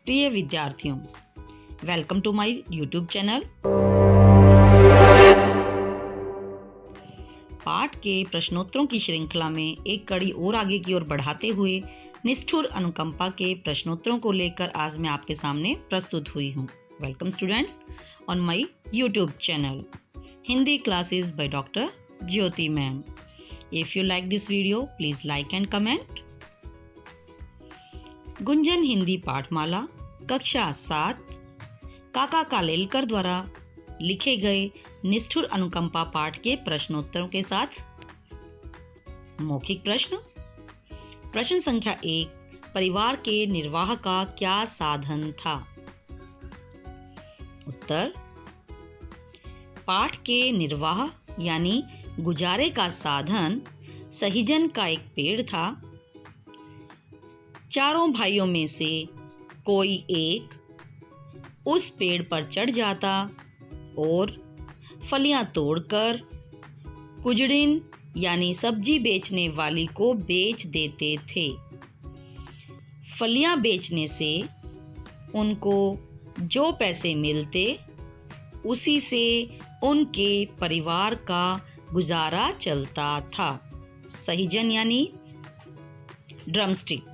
प्रिय विद्यार्थियों, welcome to my YouTube channel. पाठ के प्रश्नोत्तरों की श्रृंखला में एक कड़ी और आगे की ओर बढ़ाते हुए निष्ठुर अनुकंपा के प्रश्नोत्तरों को लेकर आज मैं आपके सामने प्रस्तुत हुई हूँ। Welcome students on my YouTube channel Hindi classes by doctor Jyoti ma'am. If you like this video please like and comment. Gunjan Hindi Pathmala कक्षा 7 काका कालेलकर द्वारा लिखे गए निष्ठुर अनुकंपा पाठ के प्रश्नोत्तरों के साथ मौखिक प्रश्न। प्रश्न संख्या 1, परिवार के निर्वाह का क्या साधन था? उत्तर, पाठ के निर्वाह यानी गुजारे का साधन सहीजन का एक पेड़ था। चारों भाइयों में से कोई एक उस पेड़ पर चढ़ जाता और फलियां तोड़कर कुजड़िन यानी सब्जी बेचने वाली को बेच देते थे। फलियां बेचने से उनको जो पैसे मिलते उसी से उनके परिवार का गुजारा चलता था। सहीजन यानी ड्रमस्टिक।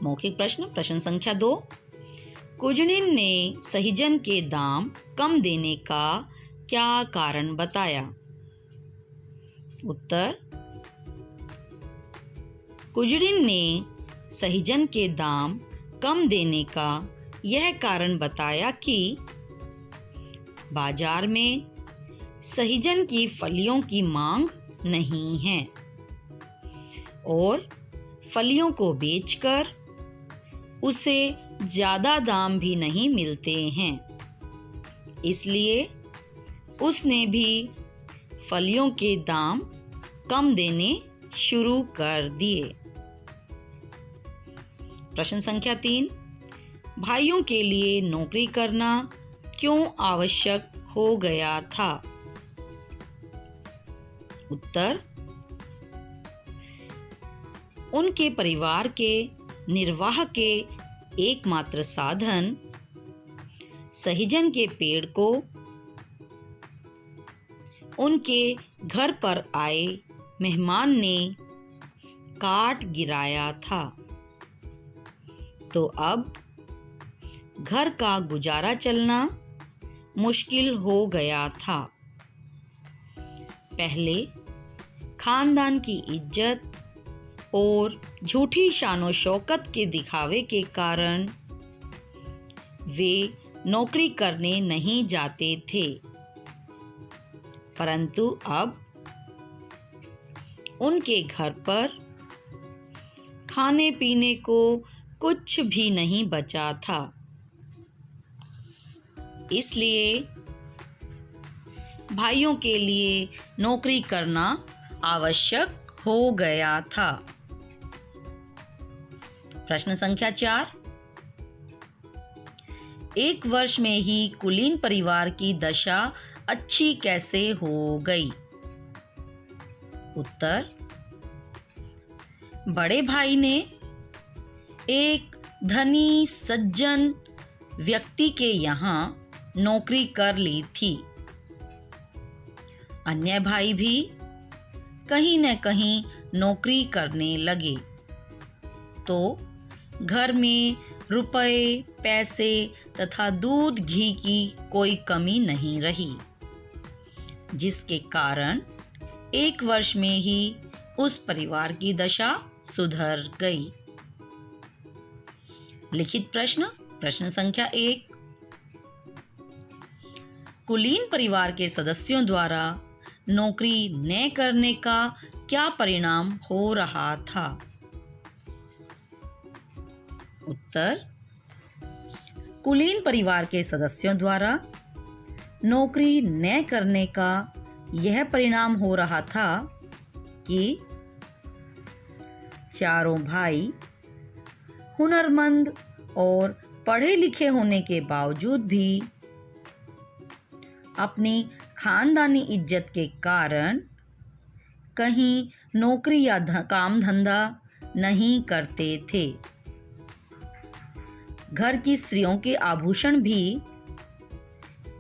मौखिक प्रश्न। प्रश्न संख्या 2, कुजड़िन ने सहीजन के दाम कम देने का क्या कारण बताया? उत्तर, कुजड़िन ने सहीजन के दाम कम देने का यह कारण बताया कि बाजार में सहीजन की फलियों की मांग नहीं है और फलियों को बेचकर उसे ज्यादा दाम भी नहीं मिलते हैं, इसलिए उसने भी फलियों के दाम कम देने शुरू कर दिए। प्रश्न संख्या 3, भाइयों के लिए नौकरी करना क्यों आवश्यक हो गया था? उत्तर, उनके परिवार के निर्वाह के एकमात्र साधन सहीजन के पेड़ को उनके घर पर आए मेहमान ने काट गिराया था, तो अब घर का गुजारा चलना मुश्किल हो गया था। पहले खानदान की इज्जत और झूठी शानो शौकत के दिखावे के कारण वे नौकरी करने नहीं जाते थे, परंतु अब उनके घर पर खाने पीने को कुछ भी नहीं बचा था, इसलिए भाइयों के लिए नौकरी करना आवश्यक हो गया था। प्रश्न संख्या 4, एक वर्ष में ही कुलीन परिवार की दशा अच्छी कैसे हो गई? उत्तर, बड़े भाई ने एक धनी सज्जन व्यक्ति के यहाँ नौकरी कर ली थी। अन्य भाई भी कहीं न कहीं नौकरी करने लगे, तो घर में रुपए, पैसे तथा दूध घी की कोई कमी नहीं रही, जिसके कारण एक वर्ष में ही उस परिवार की दशा सुधर गई। लिखित प्रश्न। प्रश्न संख्या 1, कुलीन परिवार के सदस्यों द्वारा नौकरी न करने का क्या परिणाम हो रहा था? उत्तर, कुलीन परिवार के सदस्यों द्वारा नौकरी न करने का यह परिणाम हो रहा था कि चारों भाई हुनरमंद और पढ़े लिखे होने के बावजूद भी अपनी खानदानी इज्जत के कारण कहीं नौकरी या काम धंधा नहीं करते थे। घर की स्त्रियों के आभूषण भी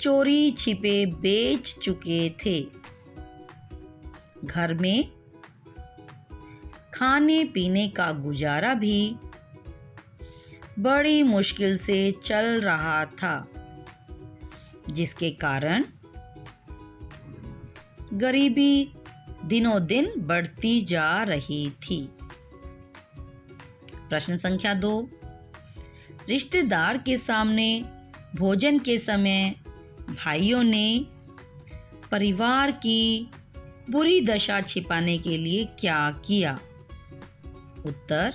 चोरी छिपे बेच चुके थे। घर में खाने पीने का गुजारा भी बड़ी मुश्किल से चल रहा था, जिसके कारण गरीबी दिनों दिन बढ़ती जा रही थी। प्रश्न संख्या 2, रिश्तेदार के सामने भोजन के समय भाइयों ने परिवार की बुरी दशा छिपाने के लिए क्या किया? उत्तर,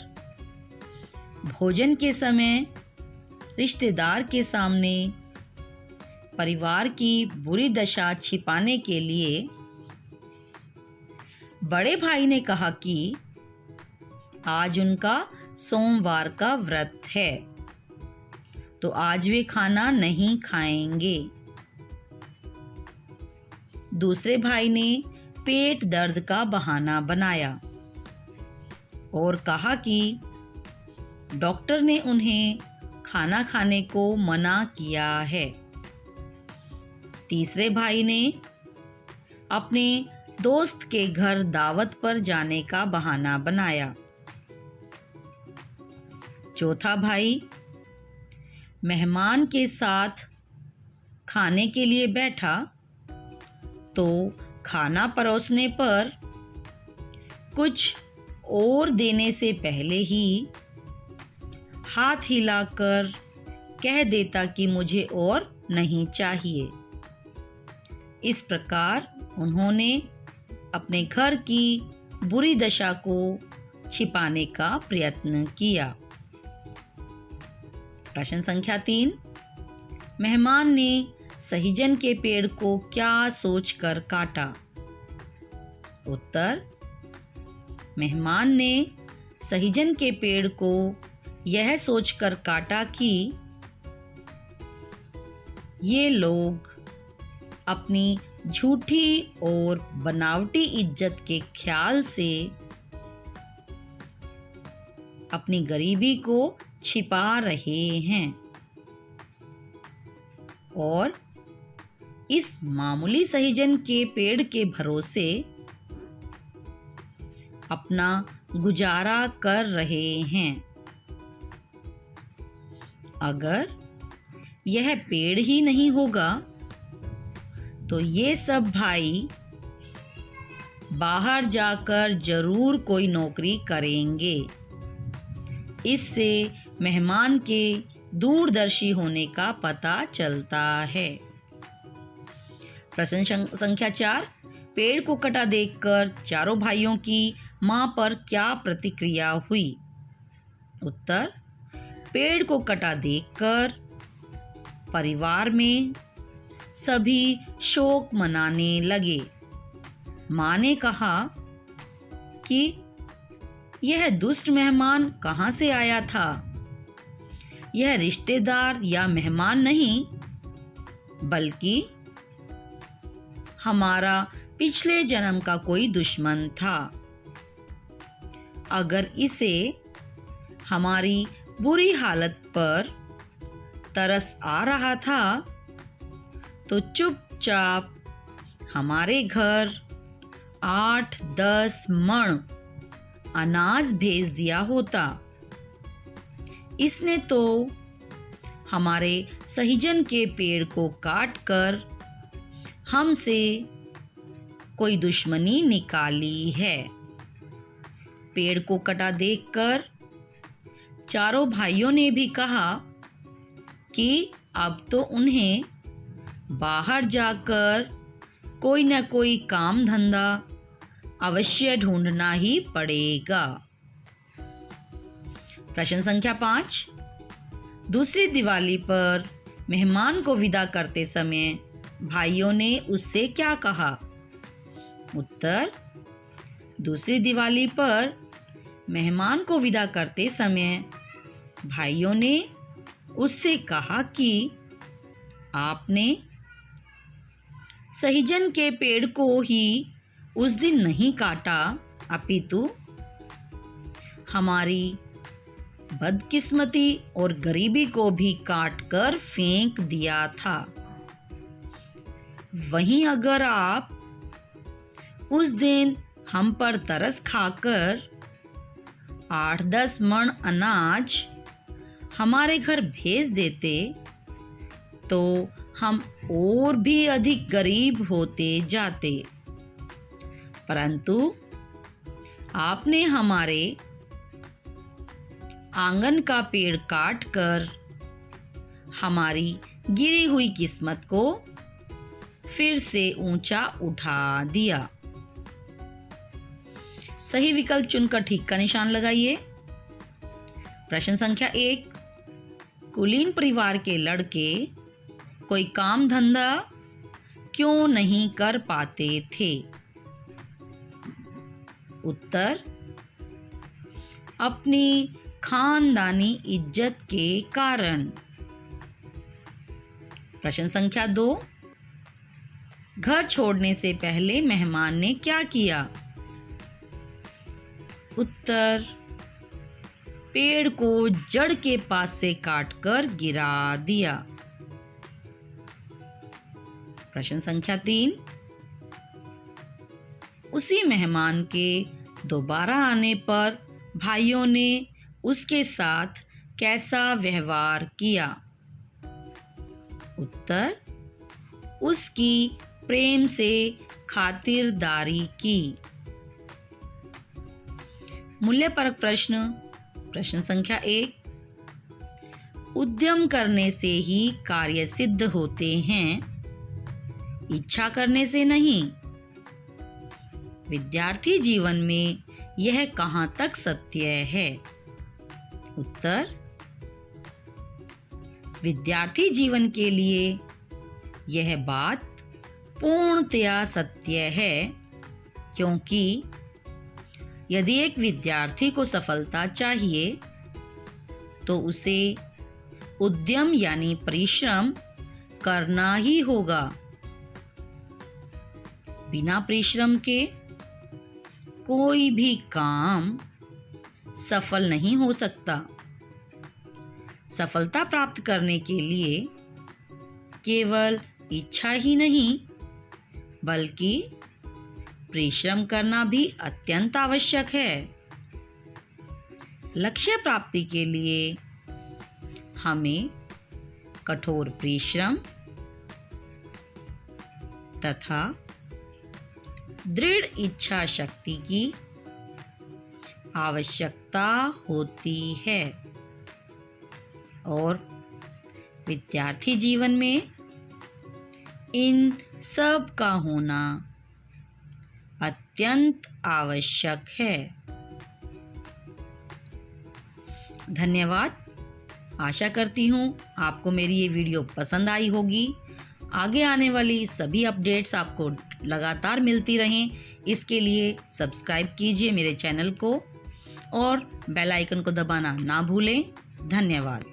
भोजन के समय रिश्तेदार के सामने परिवार की बुरी दशा छिपाने के लिए बड़े भाई ने कहा कि आज उनका सोमवार का व्रत है, तो आज वे खाना नहीं खाएंगे। दूसरे भाई ने पेट दर्द का बहाना बनाया और कहा कि डॉक्टर ने उन्हें खाना खाने को मना किया है। तीसरे भाई ने अपने दोस्त के घर दावत पर जाने का बहाना बनाया। चौथा भाई मेहमान के साथ खाने के लिए बैठा तो खाना परोसने पर कुछ और देने से पहले ही हाथ हिलाकर कह देता कि मुझे और नहीं चाहिए। इस प्रकार उन्होंने अपने घर की बुरी दशा को छिपाने का प्रयत्न किया। प्रश्न संख्या 3, मेहमान ने सहजन के पेड़ को क्या सोचकर काटा? उत्तर, मेहमान ने सहजन के पेड़ को यह सोचकर काटा कि ये लोग अपनी झूठी और बनावटी इज्जत के ख्याल से अपनी गरीबी को छिपा रहे हैं और इस मामूली सहजन के पेड़ के भरोसे अपना गुजारा कर रहे हैं। अगर यह पेड़ ही नहीं होगा तो ये सब भाई बाहर जाकर जरूर कोई नौकरी करेंगे। इससे मेहमान के दूरदर्शी होने का पता चलता है। प्रश्न संख्या 4, पेड़ को कटा देखकर चारों भाइयों की मां पर क्या प्रतिक्रिया हुई? उत्तर, पेड़ को कटा देखकर परिवार में सभी शोक मनाने लगे। मां ने कहा कि यह दुष्ट मेहमान कहाँ से आया था? यह रिश्तेदार या मेहमान नहीं, बल्कि हमारा पिछले जन्म का कोई दुश्मन था। अगर इसे हमारी बुरी हालत पर तरस आ रहा था तो चुपचाप हमारे घर 8-10 मण अनाज भेज दिया होता। इसने तो हमारे सहजन के पेड़ को काटकर हमसे कोई दुश्मनी निकाली है। पेड़ को कटा देखकर चारों भाइयों ने भी कहा कि अब तो उन्हें बाहर जाकर कोई न कोई काम धंधा अवश्य ढूंढना ही पड़ेगा। प्रश्न संख्या 5, दूसरी दिवाली पर मेहमान को विदा करते समय भाइयों ने उससे क्या कहा? उत्तर, दूसरी दिवाली पर मेहमान को विदा करते समय भाइयों ने उससे कहा कि आपने सहजन के पेड़ को ही उस दिन नहीं काटा, अपितु हमारी बदकिस्मती और गरीबी को भी काट कर फेंक दिया था। वहीं अगर आप उस दिन हम पर तरस खाकर 8-10 मण अनाज हमारे घर भेज देते तो हम और भी अधिक गरीब होते जाते, परंतु आपने हमारे आंगन का पेड़ काटकर हमारी गिरी हुई किस्मत को फिर से ऊंचा उठा दिया। सही विकल्प चुनकर ठीक का निशान लगाइए। प्रश्न संख्या 1, कुलीन परिवार के लड़के कोई काम धंधा क्यों नहीं कर पाते थे? उत्तर, अपनी खानदानी इज्जत के कारण। प्रश्न संख्या 2, घर छोड़ने से पहले मेहमान ने क्या किया? उत्तर, पेड़ को जड़ के पास से काटकर गिरा दिया। प्रश्न संख्या 3, उसी मेहमान के दोबारा आने पर भाइयों ने उसके साथ कैसा व्यवहार किया? उत्तर, उसकी प्रेम से खातिरदारी की। मूल्यपरक प्रश्न। प्रश्न संख्या 1, उद्यम करने से ही कार्य सिद्ध होते हैं, इच्छा करने से नहीं। विद्यार्थी जीवन में यह कहाँ तक सत्य है? उत्तर, विद्यार्थी जीवन के लिए यह बात पूर्णतया सत्य है, क्योंकि यदि एक विद्यार्थी को सफलता चाहिए तो उसे उद्यम यानी परिश्रम करना ही होगा। बिना परिश्रम के कोई भी काम सफल नहीं हो सकता। सफलता प्राप्त करने के लिए केवल इच्छा ही नहीं बल्कि परिश्रम करना भी अत्यंत आवश्यक है। लक्ष्य प्राप्ति के लिए हमें कठोर परिश्रम तथा दृढ़ इच्छा शक्ति की आवश्यकता होती है और विद्यार्थी जीवन में इन सब का होना अत्यंत आवश्यक है। धन्यवाद। आशा करती हूँ आपको मेरी ये वीडियो पसंद आई होगी। आगे आने वाली सभी अपडेट्स आपको लगातार मिलती रहें, इसके लिए सब्सक्राइब कीजिए मेरे चैनल को और बेल आइकन को दबाना ना भूलें। धन्यवाद।